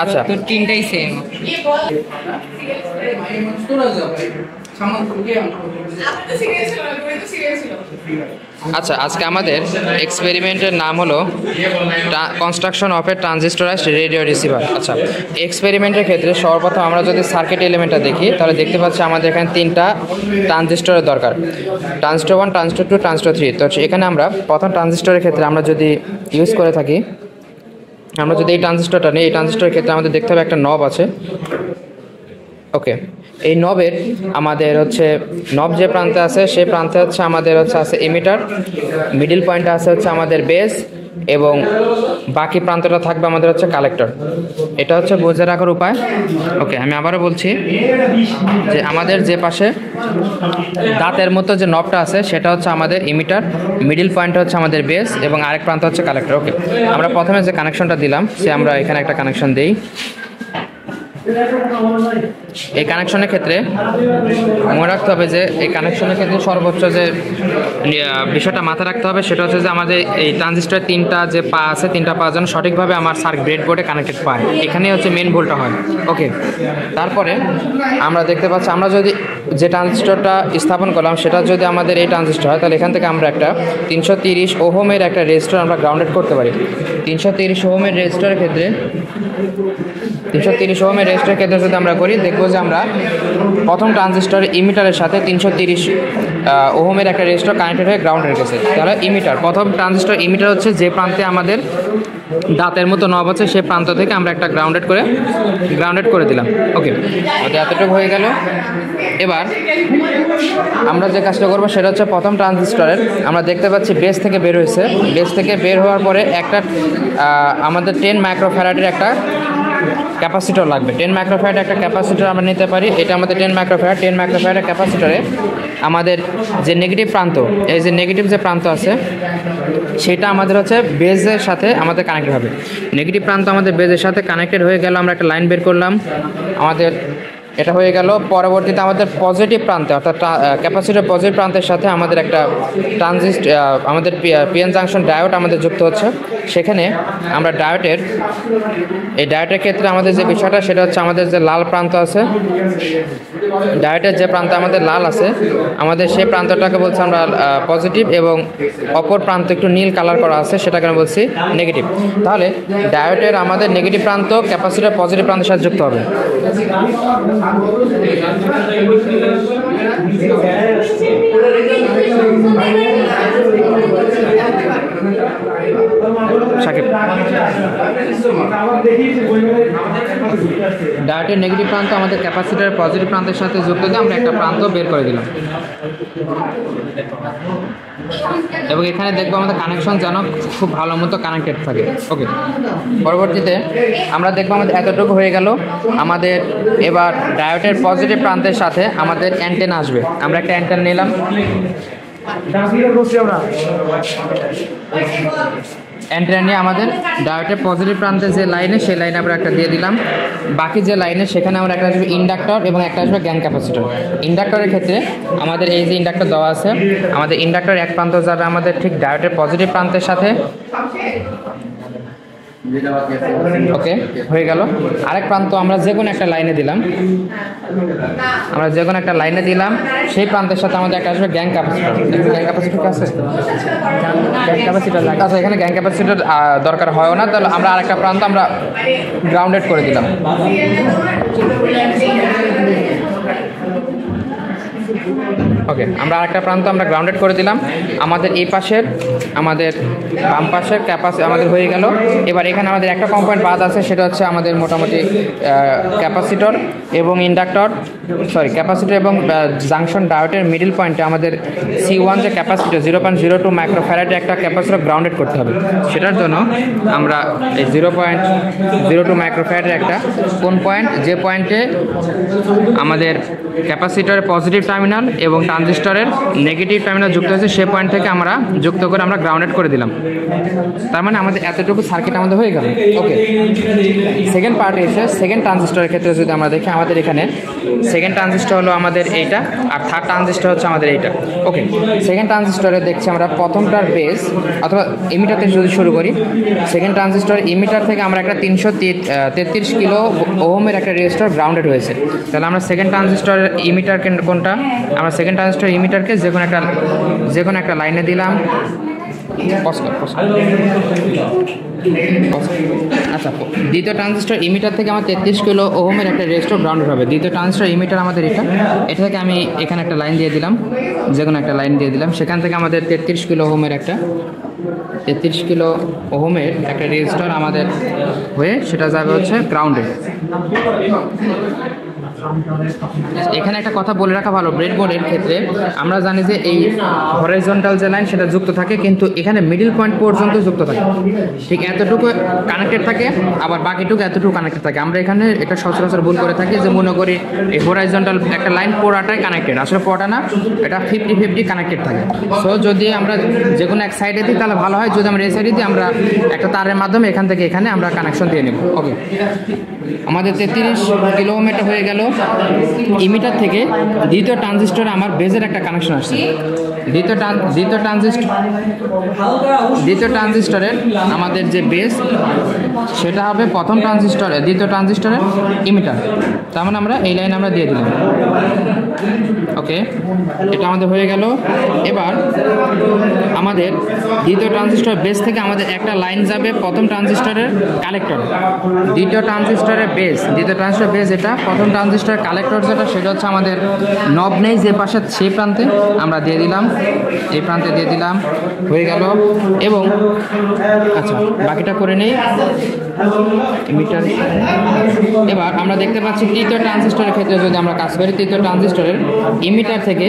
আচ্ছা তিনটাই সেম। আচ্ছা, আজকে আমাদের এক্সপেরিমেন্টের নাম হলো construction of a transistorized radio receiver. আচ্ছা, এক্সপেরিমেন্টের ক্ষেত্রে সর্বপ্রথম আমরা যদি সার্কিট এলিমেন্টটা দেখি তাহলে দেখতে পাচ্ছি আমাদের এখানে তিনটা ট্রানজিস্টরের দরকার, ট্রানজিস্টর 1, ট্রানজিস্টর 2, ট্রানজিস্টর 3। তো এখানে আমরা প্রথম ট্রানজিস্টরের ক্ষেত্রে আমরা যদি ইউজ করে থাকি, আমরা যদি এই ট্রানজিস্টরটা নিই, এই ট্রানজিস্টরের ক্ষেত্রে আমাদের দেখতে হবে একটা নব আছে। ওকে, এই নবের আমাদের হচ্ছে নব যে প্রান্তে আছে সেই প্রান্তে হচ্ছে আমাদের আছে এমিটার, মিডিল পয়েন্টে আছে আমাদের বেস, এবং বাকি প্রান্তটা থাকবে আমাদের কালেক্টর। এটা বুঝে রাখার উপায়। ওকে, আমি আবারও বলছি যে আমাদের যে পাশে দাঁতের মতো যে নবটা আছে সেটা আমাদের এমিটার, মিডিল পয়েন্ট আমাদের বেস, এবং আরেক প্রান্ত কালেক্টর। ওকে, আমরা প্রথমে যে কানেকশনটা দিলাম সে আমরা এখানে একটা কানেকশন দিই। এই কানেকশনের ক্ষেত্রে মনে রাখতে হবে যে এই কানেকশনের ক্ষেত্রে সর্বোচ্চ যে বিষয়টা মাথায় রাখতে হবে সেটা যে আমাদের এই ট্রানজিস্টরের তিনটা যে পা আছে, তিনটা পা যেন সঠিকভাবে আমার ব্রেডবোর্ডে কানেক্টেড পায়। এখানেই মেন ভুলটা হয়। ওকে, তারপরে আমরা দেখতে পাচ্ছি আমরা যদি যে ট্রানজিস্টরটা স্থাপন করলাম সেটা যদি আমাদের এই ট্রানজিস্টর হয়, তাহলে এখান থেকে আমরা একটা 330 ওহমের একটা রেজিস্টর আমরা গ্রাউন্ডেড করতে পারি। 330 ওহমের রেজিস্টরের ক্ষেত্রে 330 ওহমের রেজিস্টরের ক্ষেত্রে যদি আমরা করি, দেখবো যে আমরা প্রথম ট্রানজিস্টরের ইমিটারের সাথে 330 ওহমের একটা রেজিস্টর কানেক্টেড হয়ে গ্রাউন্ড রেখেছে। তাহলে ইমিটার, প্রথম ট্রানজিস্টর ইমিটার যে প্রান্তে আমাদের দাঁতের মতো নব আছে সেই প্রান্ত থেকে আমরা একটা গ্রাউন্ডেড করে দিলাম। ওকে, এতটুকু হয়ে গেল। এবার আমরা যে কাজটা করবো সেটা প্রথম ট্রানজিস্টরের আমরা দেখতে পাচ্ছি বেস থেকে বের হয়েছে। বেস থেকে বের হওয়ার পরে একটা আমাদের 10 মাইক্রোফ্যারাডের একটা ক্যাপাসিটর লাগবে। 10 মাইক্রোফ্যারাড একটা ক্যাপাসিটর আমরা নিতে পারি। এটা আমাদের 10 মাইক্রোফ্যারাড ক্যাপাসিটরে আমাদের যে নেগেটিভ প্রান্ত, এই যে নেগেটিভ যে প্রান্ত আছে সেটা আমাদের বেজের সাথে আমাদের কানেক্টেড হবে। নেগেটিভ প্রান্ত আমাদের বেজের সাথে কানেক্টেড হয়ে গেল। আমরা একটা লাইন বের করলাম, আমাদের এটা হয়ে গেল। পরবর্তীতে আমাদের পজিটিভ প্রান্তে অর্থাৎ ক্যাপাসিটর পজিটিভ প্রান্তের সাথে আমাদের একটা আমাদের পিএন জাংশন ডায়োড আমাদের যুক্ত হচ্ছে। সেখানে আমরা এই ডায়োডের ক্ষেত্রে আমাদের যে বিষয়টা সেটা আমাদের যে লাল প্রান্ত আছে, ডায়োডের যে প্রান্ত আমাদের লাল আছে, আমাদের সেই প্রান্তটাকে বলছি আমরা পজিটিভ, এবং অপর প্রান্ত একটু নীল কালার করা আছে সেটাকে আমরা বলছি নেগেটিভ। তাহলে ডায়োডের আমাদের নেগেটিভ প্রান্ত ক্যাপাসিটর পজিটিভ প্রান্তের সাথে যুক্ত হবে। ডায়োডের নেগেটিভ প্রান্ত আমাদের ক্যাপাসিটর পজিটিভ প্রান্তের সাথে যুক্ত দিয়ে আমরা একটা প্রান্ত বের করে দিলাম, এবং এখানে দেখবো আমাদের কানেকশন যেন খুব ভালো মতো কানেক্টেড থাকে। ওকে, পরবর্তীতে আমরা দেখবো আমাদের এতটুকু হয়ে গেল। আমাদের এবার ডায়োডের পজিটিভ প্রান্তের সাথে আমাদের অ্যান্টেনা আসবে। আমরা একটা অ্যান্টেনা নিলাম, অ্যান্টেনা নিয়ে আমাদের ডায়োডের পজিটিভ প্রান্তে যে লাইনে সেই লাইনে আমরা একটা দিয়ে দিলাম। বাকি যে লাইনে সেখানে আমরা একটা আসবে ইন্ডাক্টর এবং একটা আসবে গ্যান ক্যাপাসিটর। ইন্ডাক্টরের ক্ষেত্রে আমাদের এই যে ইন্ডাক্টর দেওয়া আছে, আমাদের ইন্ডাক্টর এক প্রান্ত যাবে আমাদের ঠিক ডায়োডের পজিটিভ প্রান্তের সাথে। ওকে, হয়ে গেল। আরেক প্রান্ত আমরা যে কোনো একটা লাইনে দিলাম, সেই প্রান্তের সাথে আমাদের একটা আসবে গ্যাং ক্যাপাসিটর। গ্যাং ক্যাপাসিটর আছে, আচ্ছা এখানে গ্যাং ক্যাপাসিটর দরকার হয় না, তাহলে আমরা আরেকটা প্রান্ত আমরা গ্রাউন্ডেড করে দিলাম। ওকে, আমরা আরেকটা প্রান্ত আমরা গ্রাউন্ডেড করে দিলাম। আমাদের এই পাশের আমাদের বাম পাশের আমাদের হয়ে গেল। এবার এখানে আমাদের একটা কম্পোনেন্ট বাদ আছে, সেটা আমাদের মোটামুটি ক্যাপাসিটর এবং ক্যাপাসিটর এবং জাংশন ডায়োডের মিডল পয়েন্টে আমাদের C1 যে ক্যাপাসিটর 0.02 মাইক্রোফ্যারাডের একটা ক্যাপাসিটর গ্রাউন্ডেড করতে হবে। সেটার জন্য আমরা এই 0.02 মাইক্রোফ্যারাডের একটা কোন পয়েন্ট, যে পয়েন্টে আমাদের ক্যাপাসিটরের পজিটিভ টার্মিনাল এবং ট্রানজিস্টরের নেগেটিভ টার্মিনাল যুক্ত হয়েছে, সেই পয়েন্ট থেকে আমরা যুক্ত করে আমরা গ্রাউন্ডেড করে দিলাম। তার মানে আমাদের এতটুকু সার্কিট আমাদের হয়ে গেল। ওকে, সেকেন্ড পার্টে এসে সেকেন্ড ট্রানজিস্টরের ক্ষেত্রে যদি আমরা দেখি, আমাদের এখানে সেকেন্ড ট্রানজিস্টর হলো আমাদের এইটা, আর থার্ড ট্রানজিস্টর হচ্ছে আমাদের এইটা। ওকে, সেকেন্ড ট্রানজিস্টরে দেখছি আমরা প্রথমটার বেস অথবা ইমিটার থেকে যদি শুরু করি, সেকেন্ড ট্রানজিস্টর ইমিটার থেকে আমরা একটা 333 কিলো ওহমের একটা রেজিস্টর গ্রাউন্ডেড হয়েছে। তাহলে আমরা সেকেন্ড ট্রানজিস্টর ইমিটার কোনটা, আমরা সেকেন্ড ট্রানজিস্টর ইমিটারকে যে কোনো একটা লাইনে দিলাম। আচ্ছা, দ্বিতীয় ট্রানজিস্টর ইমিটার থেকে আমার 33 কিলো ওহমের একটা রেজিস্টর গ্রাউন্ডেড হবে। দ্বিতীয় ট্রানজিস্টর ইমিটার আমাদের এটা থেকে আমি এখানে একটা লাইন দিয়ে দিলাম, যে কোনো একটা লাইন দিয়ে দিলাম। সেখান থেকে আমাদের 33 কিলো ওহমের একটা রেজিস্টর আমাদের হয়ে সেটা যাবে হচ্ছে গ্রাউন্ডে। এখানে একটা কথা বলে রাখা ভালো, ব্রেডবোর্ডের ক্ষেত্রে আমরা জানি যে এই হরাইজন্টাল যে লাইন সেটা যুক্ত থাকে, কিন্তু এখানে মিডল পয়েন্ট পর্যন্ত যুক্ত থাকে, ঠিক এতটুকু কানেক্টেড থাকে, আবার বাকিটুকু এতটুকু কানেক্টেড থাকে। আমরা এখানে এটা সচরাচর ভুল করে থাকি যে মনে করি এই হরাইজন্টাল একটা লাইন পুরাটাই কানেক্টেড, আসলে পুরাটা না, এটা 50-50 কানেক্টেড থাকে। সো যদি আমরা যে কোনো এক সাইডে দিই তাহলে ভালো হয়, যদি আমরা এই সাইডে দিই আমরা একটা তারের মাধ্যমে এখান থেকে এখানে আমরা কানেকশন দিয়ে নেব। ওকে, আমাদের 33 কিলোমিটার হয়ে গেল। ইমিটার থেকে দ্বিতীয় ট্রানজিস্টরে আমার বেজের একটা কানেকশন আসছে। দ্বিতীয় ট্রানজিস্টরের আমাদের যে বেস সেটা হবে প্রথম ট্রানজিস্টরে, দ্বিতীয় ট্রানজিস্টরের ইমিটার। তার মানে আমরা এই লাইন আমরা দিয়ে দিলাম। ওকে, এটা আমাদের হয়ে গেল। এবার আমাদের দ্বিতীয় ট্রানজিস্টর বেস থেকে আমাদের একটা লাইন যাবে প্রথম ট্রানজিস্টরের কালেক্টর। দ্বিতীয় ট্রানজিস্টরের বেস এটা প্রথম ট্রানজিস্টরের কালেক্টর যেটা, সেটা হচ্ছে আমাদের নব নেই যে পাশে, সেই প্রান্তে আমরা দিয়ে দিলাম, এই প্রান্তে দিয়ে দিলাম, হয়ে গেল। এবং আচ্ছা, বাকিটা করে নেই মিটার। এবার আমরা দেখতে পাচ্ছি তৃতীয় ট্রানজিস্টরের ক্ষেত্রে যদি আমরা কাজ করি, তৃতীয় ট্রানজিস্টরের ইমিটার থেকে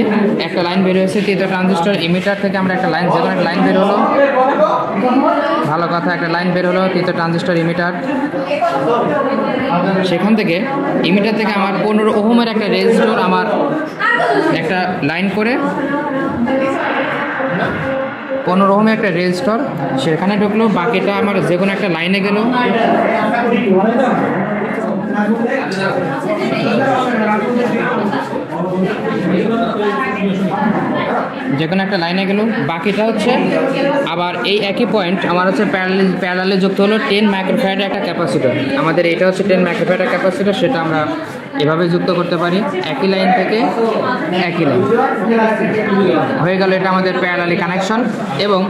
একটা লাইন বের হয়েছে। তৃতীয় ট্রানজিস্টর ইমিটার থেকে আমরা একটা লাইন, যে কোনো একটা লাইন বের হলো, ভালো কথা, একটা লাইন বের হলো তৃতীয় ট্রানজিস্টর ইমিটার। সেখান থেকে ইমিটার থেকে আমার 15 ওহমের একটা রেজিস্টর আমার একটা লাইন করে 15 ওহমের একটা রেজিস্টর সেখানে ঢুকলো, বাকিটা আমার যে কোনো একটা লাইনে গেল। যে কোনো একটা লাইনে গেল, বাকিটা হচ্ছে আবার এই একই পয়েন্ট আমার হচ্ছে প্যারালালে যুক্ত হলো 10 মাইক্রোফ্যারাডের একটা ক্যাপাসিটর। আমাদের এটা হচ্ছে 10 মাইক্রোফ্যারাডের ক্যাপাসিটর, সেটা আমরা এভাবে যুক্ত করতে পারি, একই লাইন থেকে একই লাইন হয়ে গেল। এটা আমাদের প্যারালালি কানেকশন। এবং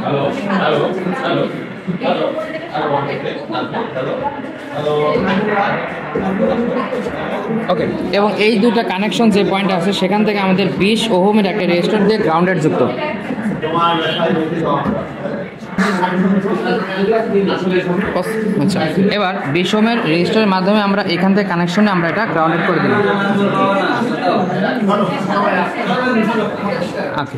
ওকে, এবং এই দুটো কানেকশন যে পয়েন্ট আছে সেখান থেকে আমাদের 20 ওহমের একটা রেজিস্টর দিয়ে গ্রাউন্ডেড যুক্ত। আচ্ছা, এবার 20 ওহমের রেজিস্টরের মাধ্যমে আমরা এখান থেকে কানেকশনে আমরা এটা গ্রাউন্ডেড করে দিলাম। ওকে,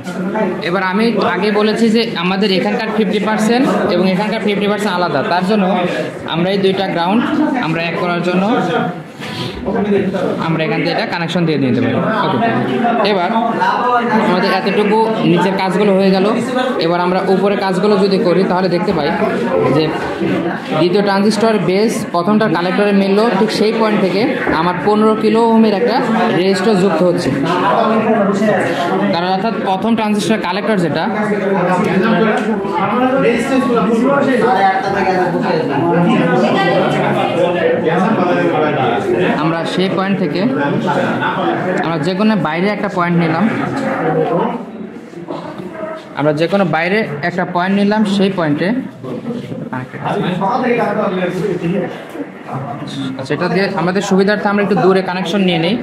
এবার আমি আগে বলেছি যে আমাদের এখানকার 50% এবং এখানকার 50% আলাদা, তার জন্য আমরা এই দুইটা গ্রাউন্ড আমরা এক করার জন্য আমরা এখান থেকে এটা কানেকশন দিয়ে নিতে পারি। ওকে, এবার আমাদের এতটুকু নিচের কাজগুলো হয়ে গেল। এবার আমরা উপরের কাজগুলো যদি করি তাহলে দেখতে পাই যে দ্বিতীয় ট্রানজিস্টর বেস প্রথমটার কালেক্টরে মিললো, ঠিক সেই পয়েন্ট থেকে আমার 15 কিলো ওহমের একটা রেজিস্টর যুক্ত হচ্ছে। কারণ অর্থাৎ প্রথম ট্রানজিস্টর কালেক্টর যেটা, আমরা সেই পয়েন্ট থেকে আমরা যে কোনো বাইরে একটা পয়েন্ট নিলাম, সেই পয়েন্টে আচ্ছা, এটা দিয়ে আমাদের সুবিধার্থে আমরা একটু দূরে কানেকশন নিয়ে নেই।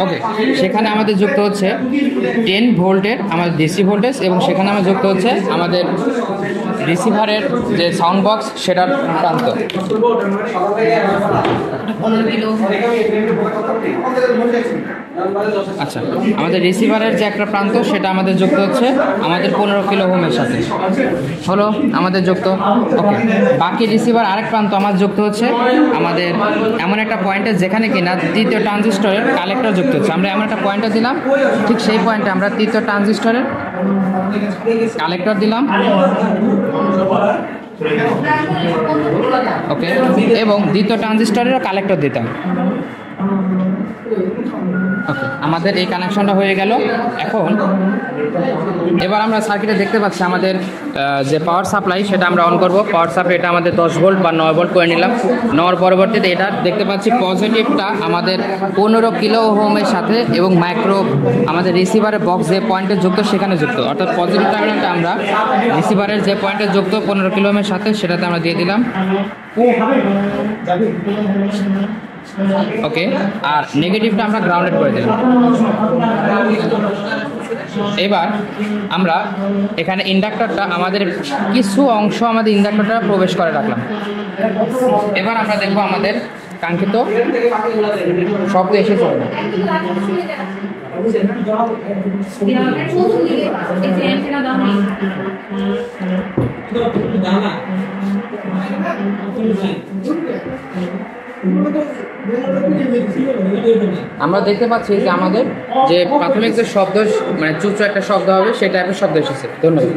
ওকে, সেখানে আমাদের যুক্ত হচ্ছে 10 ভোল্টের আমাদের ডিসি ভোল্টেজ, এবং সেখানে আমার যুক্ত হচ্ছে আমাদের রিসিভারের যে সাউন্ড বক্স সেটার প্রান্ত। আচ্ছা, আমাদের রিসিভারের যে একটা প্রান্ত সেটা আমাদের যুক্ত হচ্ছে আমাদের 15 কিলো ওহমের সাথে, হলো আমাদের যুক্ত। ওকে, বাকি রিসিভার আরেক প্রান্ত আমার যুক্ত হচ্ছে আমাদের এমন একটা পয়েন্টে যেখানে কিনা তৃতীয় ট্রানজিস্টরের কালেক্টর যুক্ত হচ্ছে। আমরা এমন একটা পয়েন্টে দিলাম, ঠিক সেই পয়েন্টে আমরা তৃতীয় ট্রানজিস্টরের কালেক্টর দিলাম। ওকে, এবং দ্বিতীয় ট্রানজিস্টরেরও কালেক্টর দিতে হবে। ওকে, আমাদের এই কানেকশনটা হয়ে গেল। এখন এবার আমরা সার্কিটে দেখতে পাচ্ছি আমাদের যে পাওয়ার সাপ্লাই সেটা আমরা অন করব। পাওয়ার সাপ্লাই এটা আমাদের 10 ভোল্ট বা 9 ভোল্ট করে নিলাম। নেওয়ার পরবর্তীতে এটা দেখতে পাচ্ছি পজিটিভটা আমাদের 15 কিলো ওহমের সাথে এবং মাইক্রো আমাদের রিসিভারের বক্স যে পয়েন্টে যুক্ত সেখানে যুক্ত, অর্থাৎ পজিটিভ টার্মিনালটা আমরা রিসিভারের যে পয়েন্টে যুক্ত 15 কিলো ওহমের সাথে সেটাতে আমরা দিয়ে দিলাম। ওকে, আর নেগেটিভটা আমরা গ্রাউন্ডেড করে দিলাম। এবার আমরা এখানে ইন্ডাক্টরটা আমাদের কিছু অংশ আমাদের ইন্ডাক্টরটা প্রবেশ করে রাখলাম। এবার আমরা দেখব আমাদের কাঙ্ক্ষিত শব্দ এসেছে। আমরা দেখতে পাচ্ছি যে আমাদের যে প্রাথমিক যে শব্দ মানে চুচু একটা শব্দ হবে সেই টাইপের শব্দ এসেছে। ধন্যবাদ।